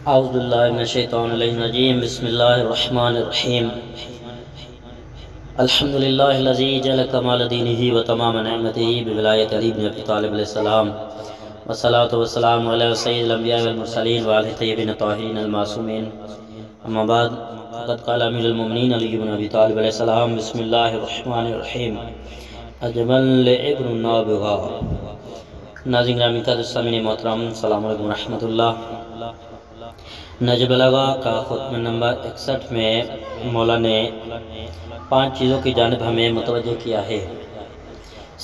اعوذ باللہ من الشیطان الرجیم بسم اللہ الرحمن الرحیم الحمدللہ الذی جعل کمال دینہ و تمام نعمتہ بولایت علی بن ابی طالب علیہ السلام والصلاة والسلام علی سید الانبیاء والمرسلین وعلی طیبین الطاہرین المعصومین اما بعد فقد قال امیر المومنین علی بن ابی طالب علیہ السلام بسم اللہ الرحمن الرحیم اجمل ابن نابغہ۔ ناظرین گرامی قدر سامعین محترم، السلام علیکم ورحمۃ اللہ۔ نہج بلاغہ کا خطبہ نمبر 61 میں مولا نے 5 چیزوں کی جانب ہمیں متوجہ کیا ہے۔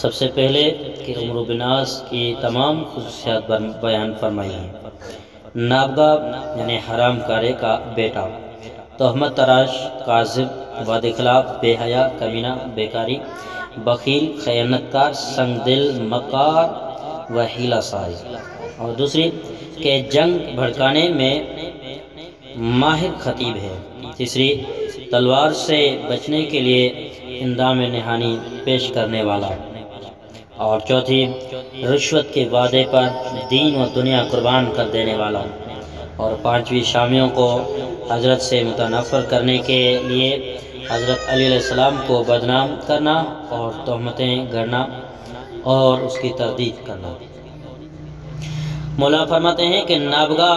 سب سے پہلے کہ عمرو بن عاص کی تمام خصوصیات بیان فرمائی ہیں۔ نابغہ یعنی حرام کارے کا بیٹا، تہمت تراش، کاذب، وعدے خلاف، بے حیا، کمینہ، بیکاری، بخیل، خیانت کار، سنگ دل، مکار و حیلہ ساز۔ اور دوسری کہ جنگ بھڑکانے میں ماہر خطیب ہے۔ تیسری تلوار سے بچنے کے لیے اندام نہانی پیش کرنے والا۔ اور چوتھی رشوت کے وعدے پر دین و دنیا قربان کر دینے والا۔ اور پانچویں شامیوں کو حضرت سے متنفر کرنے کے لیے حضرت علی علیہ السلام کو بدنام کرنا اور تہمتیں گڑنا اور اس کی تردید کرنا۔ مولا فرماتے ہیں کہ نابغہ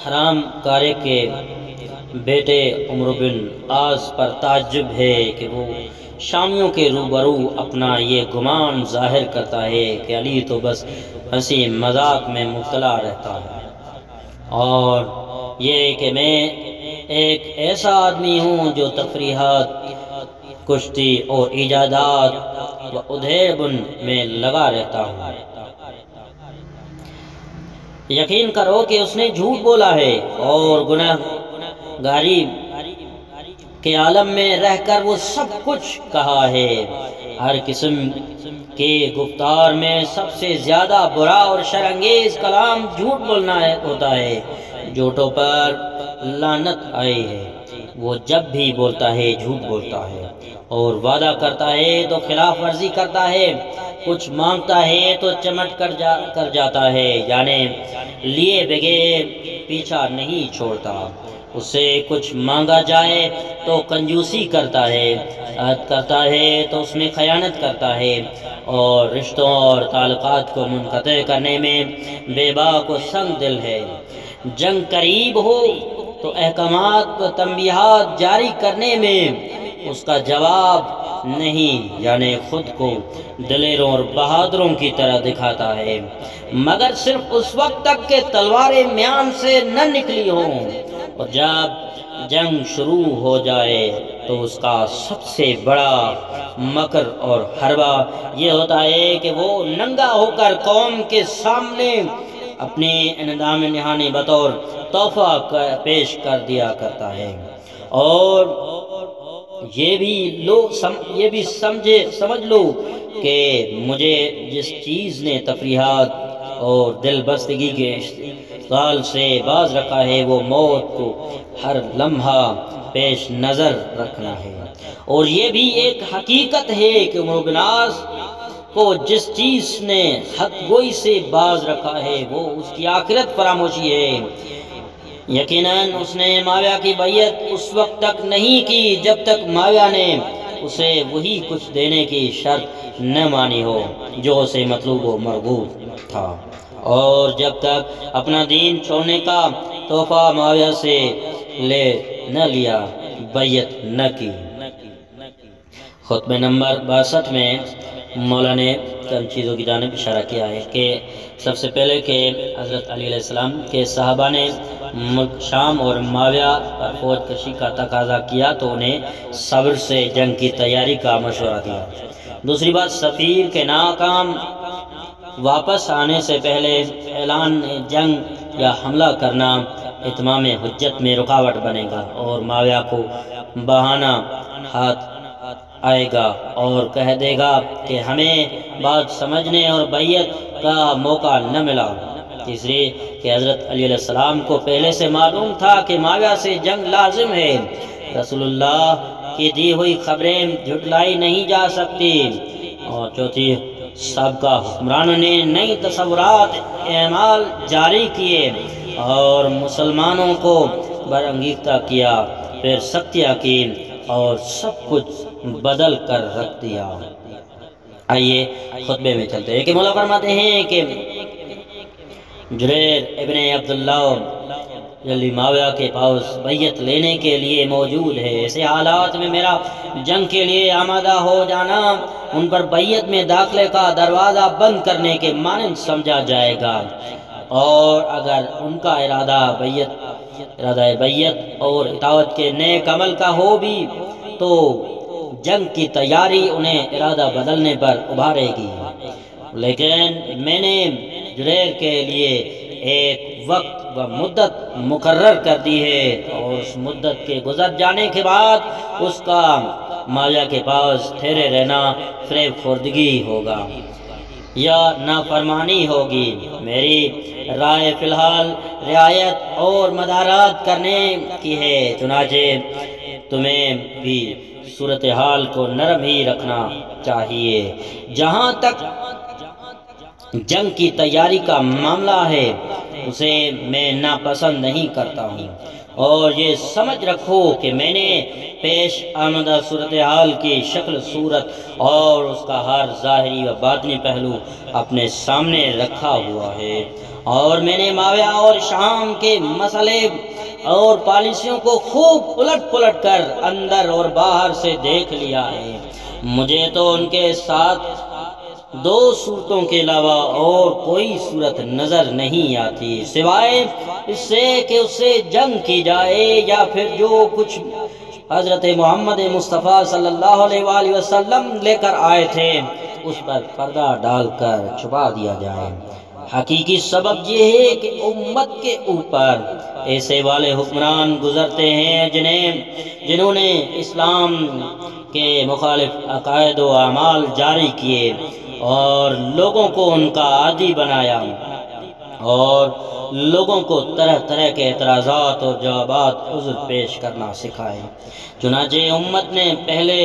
حرام کارے کے بیٹے عمرو بن عاص پر تعجب ہے کہ وہ شامیوں کے روبرو اپنا یہ گمان ظاہر کرتا ہے کہ علی تو بس ہنسی مذاق میں مبتلا رہتا ہے، اور یہ کہ میں ایک ایسا آدمی ہوں جو تفریحات، کشتی اور ایجادات و ادھیڑ بن میں لگا رہتا ہوں۔ یقین کرو کہ اس نے جھوٹ بولا ہے اور گناہ گاری کے عالم میں رہ کر وہ سب کچھ کہا ہے۔ ہر قسم کے گفتار میں سب سے زیادہ برا اور شرانگیز کلام جھوٹ بولنا ہوتا ہے۔ جھوٹوں پر لعنت آئی ہے۔ وہ جب بھی بولتا ہے جھوٹ بولتا ہے، اور وعدہ کرتا ہے تو خلاف ورزی کرتا ہے، کچھ مانگتا ہے تو چمٹ کر جاتا ہے، یعنی لیے بغیر پیچھا نہیں چھوڑتا۔ اس سے کچھ مانگا جائے تو کنجوسی کرتا ہے، عہد کرتا ہے تو اس میں خیانت کرتا ہے، اور رشتوں اور تعلقات کو منقطع کرنے میں بے باک و سنگ دل ہے۔ جنگ قریب ہو تو احکامات و تنبیہات جاری کرنے میں اس کا جواب نہیں، یعنی خود کو دلیروں اور بہادروں کی طرح دکھاتا ہے، مگر صرف اس وقت تک کہ تلواریں میان سے نہ نکلی ہوں، اور جب جنگ شروع ہو جائے تو اس کا سب سے بڑا مکر اور حربہ یہ ہوتا ہے کہ وہ ننگا ہو کر قوم کے سامنے اپنے اندام نہانی بطور تحفہ پیش کر دیا کرتا ہے، اور یہ بھی سمجھ لو کہ مجھے جس چیز نے تفریحات اور دل بستگی کے اشتغال سے باز رکھا ہے وہ موت کو ہر لمحہ پیش نظر رکھنا ہے۔ اور یہ بھی ایک حقیقت ہے کہ عمرو بن عاص کو جس چیز نے حق گوئی سے باز رکھا ہے وہ اس کی آخرت فراموشی ہے۔ یقیناً اس نے معاویہ کی بیعت اس وقت تک نہیں کی جب تک معاویہ نے اسے وہی کچھ دینے کی شرط نہ مانی ہو جو اسے مطلوب و مرغوب تھا، اور جب تک اپنا دین چھوڑنے کا تحفہ معاویہ سے نہ لیا، بیعت نہ کی۔ خطبہ نمبر 62 میں مولا نے چند چیزوں کی جانب اشارہ کیا ہے کہ سب سے پہلے کہ حضرت علی علیہ السلام کے صحابہ نے ملک شام اور معاویہ پر فوج کشی کا تقاضا کیا تو انہیں صبر سے جنگ کی تیاری کا مشورہ دیا۔ دوسری بات، سفیر کے ناکام واپس آنے سے پہلے اعلان جنگ یا حملہ کرنا اتمام حجت میں رکاوٹ بنے گا، اور معاویہ کو بہانہ ہاتھ آئے گا اور کہہ دے گا کہ ہمیں بات سمجھنے اور بیعت کا موقع نہ ملا۔ تیسری کہ حضرت علی علیہ السلام کو پہلے سے معلوم تھا کہ معاویہ سے جنگ لازم ہے، رسول اللہ کی دی ہوئی خبریں جھٹلائی نہیں جا سکتی۔ اور چوتھی، سابقہ حکمرانوں نے نئی تصورات اعمال جاری کیے اور مسلمانوں کو برانگیختہ کیا، پھر سختیاں کی اور سب کچھ بدل کر رکھ دیا۔ آئیے خطبے میں چلتے ہیں کہ مولا فرماتے ہیں کہ جریر ابن عبداللہ جلی معاویہ کے پاس بیعت لینے کے لیے موجود ہے۔ ایسے حالات میں میرا جنگ کے لیے آمادہ ہو جانا ان پر بیعت میں داخلے کا دروازہ بند کرنے کے مانند سمجھا جائے گا، اور اگر ان کا ارادہ بیعت اور اطاعت کے نیک عمل کا ہو بھی تو جنگ کی تیاری انہیں ارادہ بدلنے پر ابھارے گی۔ لیکن میں نے جریر کے لیے ایک وقت و مدت مقرر کر دی ہے، اور اس مدت کے گزر جانے کے بعد اس کا معاویہ کے پاس ٹھہرے رہنا فریب خوردگی ہوگا یا نافرمانی ہوگی۔ میری رائے فی الحال رعایت اور مدارات کرنے کی ہے، چنانچہ تمہیں بھی صورتحال کو نرم ہی رکھنا چاہیے۔ جہاں تک جنگ کی تیاری کا معاملہ ہے اسے میں ناپسند نہیں کرتا ہوں، اور یہ سمجھ رکھو کہ میں نے پیش آمدہ صورتحال کی شکل صورت اور اس کا ہر ظاہری و باطنی پہلو اپنے سامنے رکھا ہوا ہے، اور میں نے معاویہ اور شام کے مسئلے اور پالیسیوں کو خوب الٹ پلٹ کر اندر اور باہر سے دیکھ لیا ہے۔ مجھے تو ان کے ساتھ دو صورتوں کے علاوہ اور کوئی صورت نظر نہیں آتی سوائے اس سے کہ اس سے جنگ کی جائے، یا پھر جو کچھ حضرت محمد مصطفیٰ صلی اللہ علیہ وآلہ وسلم لے کر آئے تھے اس پر پردہ ڈال کر چھپا دیا جائے۔ حقیقی سبب یہ ہے کہ امت کے اوپر ایسے والے حکمران گزرتے ہیں جنہوں نے اسلام کے مخالف عقائد و اعمال جاری کیے اور لوگوں کو ان کا عادی بنایا، اور لوگوں کو طرح طرح کے اعتراضات اور جوابات عذر پیش کرنا سکھائے۔ چنانچہ امت نے پہلے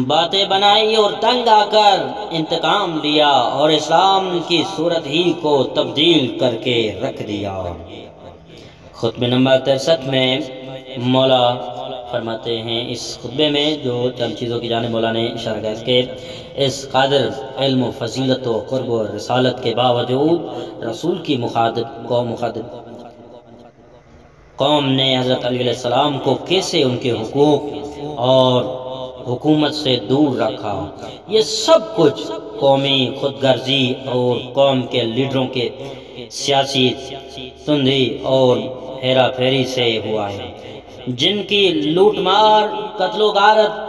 باتیں بنائی اور تنگ آ کر انتقام لیا اور اسلام کی صورت ہی کو تبدیل کر کے رکھ دیا۔ خطبہ نمبر 63 میں مولا فرماتے ہیں، اس خطبے میں جو چند چیزوں کی جانب مولا نے اشارہ کیا کہ اس قادر علم و فضیلت و قرب و رسالت کے باوجود رسول کی مخاطب قوم نے حضرت علیہ السلام کو کیسے ان کے حقوق اور حکومت سے دور رکھا۔ یہ سب کچھ قومی خود غرضی اور قوم کے لیڈروں کے سیاسی تندی اور ہیرا پھیری سے ہوا ہے، جن کی لوٹ مار قتل و غارت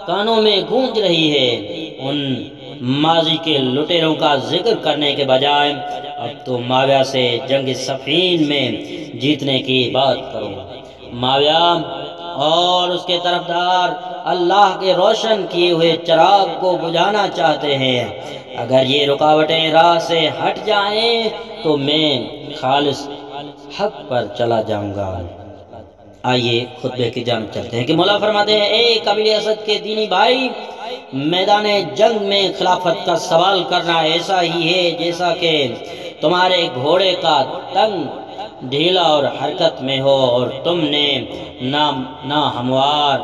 کانوں میں گونج رہی ہے۔ ان ماضی کے لٹیروں کا ذکر کرنے کے بجائے اب تو معاویہ سے جنگ صفین میں جیتنے کی بات کرو۔ معاویہ اور اس کے طرفدار اللہ کے روشن کیے ہوئے چراغ کو بجھانا چاہتے ہیں۔ اگر یہ رکاوٹیں راہ سے ہٹ جائیں تو میں خالص حق پر چلا جاؤں گا۔ آئیے خطبے کی جانب چلتے ہیں کہ مولا فرماتے ہیں، اے قبیلہ اسد کے دینی بھائی، میدان جنگ میں خلافت کا سوال کرنا ایسا ہی ہے جیسا کہ تمہارے گھوڑے کا تنگ ڈھیلا اور حرکت میں ہو اور تم نے نا ہموار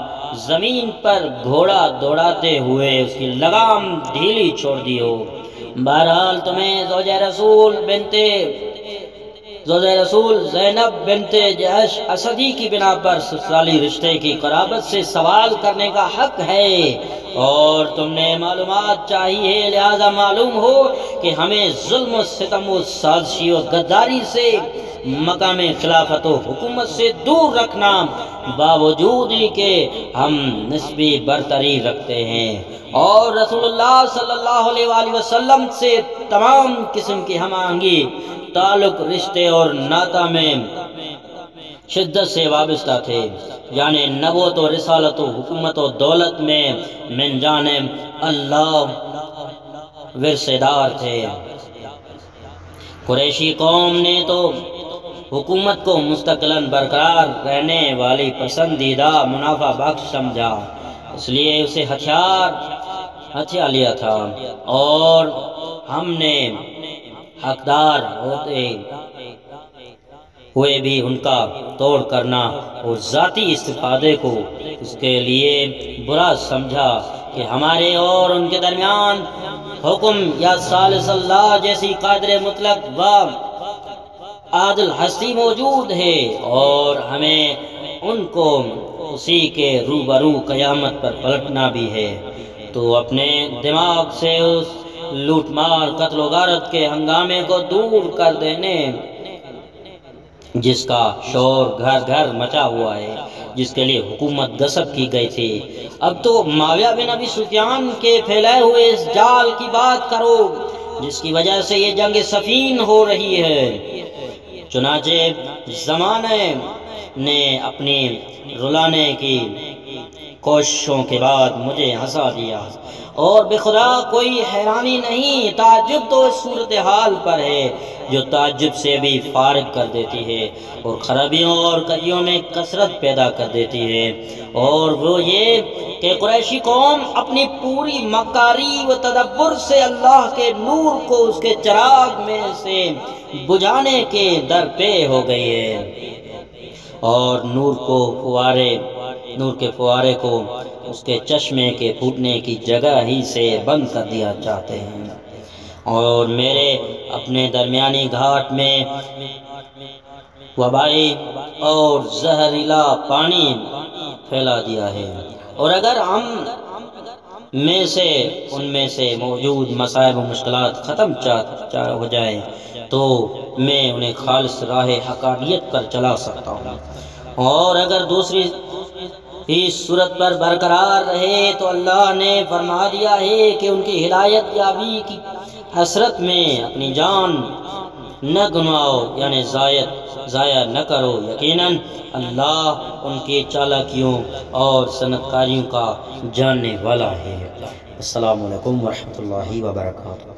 زمین پر گھوڑا دوڑاتے ہوئے اس کی لگام ڈھیلی چھوڑ دی ہو۔ بہرحال تمہیں زوجہ رسول زینب بنت جحش اسدی کی بنا پر سسرالی رشتے کی قرابت سے سوال کرنے کا حق ہے، اور تم نے معلومات چاہیے، لہذا معلوم ہو کہ ہمیں ظلم و ستم و سازشی و غداری سے مقام خلافت و حکومت سے دور رکھنا، باوجود ہی کہ ہم نسبی برتری رکھتے ہیں اور رسول اللہ صلی اللہ علیہ وآلہ وسلم سے تمام قسم کی ہم آہنگی، تعلق، رشتے اور ناطہ میں شدت سے وابستہ تھے، یعنی نبوت و رسالت و حکومت و دولت میں من جانب اللہ ورثہ دار تھے۔ قریشی قوم نے تو حکومت کو مستقلاً برقرار رہنے والی پسندیدہ منافع بخش سمجھا، اس لیے اسے ہتھیا لیا تھا، اور ہم نے حقدار ہوئے بھی ان کا توڑ کرنا اور ذاتی استفادے کو اس کے لیے برا سمجھا کہ ہمارے اور ان کے درمیان حکم یا ثالث اللہ جیسی قادر مطلق و عادل ہستی موجود ہے، اور ہمیں ان کو اسی کے روبرو قیامت پر پلٹنا بھی ہے۔ تو اپنے دماغ سے اس لوٹ مار قتل و غارت کے ہنگامے کو دور کر دینے جس کا شور گھر گھر مچا ہوا ہے، جس کے لیے حکومت غصب کی گئی تھی، اب تو معاویہ بن ابی سفیان کے پھیلائے ہوئے اس جال کی بات کرو جس کی وجہ سے یہ جنگ صفین ہو رہی ہے۔ چنانچہ زمانے نے اپنی رلانے کی کوششوں کے بعد مجھے ہنسا دیا، اور بے خدا کوئی حیرانی نہیں، تعجب تو اس صورتحال پر ہے جو تعجب سے بھی فارغ کر دیتی ہے اور خرابیوں اور کریوں میں کثرت پیدا کر دیتی ہے، اور وہ یہ کہ قریشی قوم اپنی پوری مکاری و تدبر سے اللہ کے نور کو اس کے چراغ میں سے بجھانے کے در پہ ہو گئی ہے، اور نور کے فوارے کو اس کے چشمے کے پھوٹنے کی جگہ ہی سے بند کر دیا چاہتے ہیں، اور میرے اپنے درمیانی گھاٹ میں وبائی اور زہریلا پانی پھیلا دیا ہے، اور اگر ہم میں سے ان میں سے موجود مصائب و مشکلات ختم ہو جائے تو میں انہیں خالص راہ حقانیت پر چلا سکتا ہوں، اور اگر دوسری اس صورت پر برقرار رہے تو اللہ نے فرما دیا ہے کہ ان کی ہدایت یابی کی حسرت میں اپنی جان نہ گنواؤ، یعنی ضائع نہ کرو، یقیناً اللہ ان کی چالاکیوں اور صنعت کاریوں کا جاننے والا ہے۔ السلام علیکم ورحمۃ اللہ وبرکاتہ۔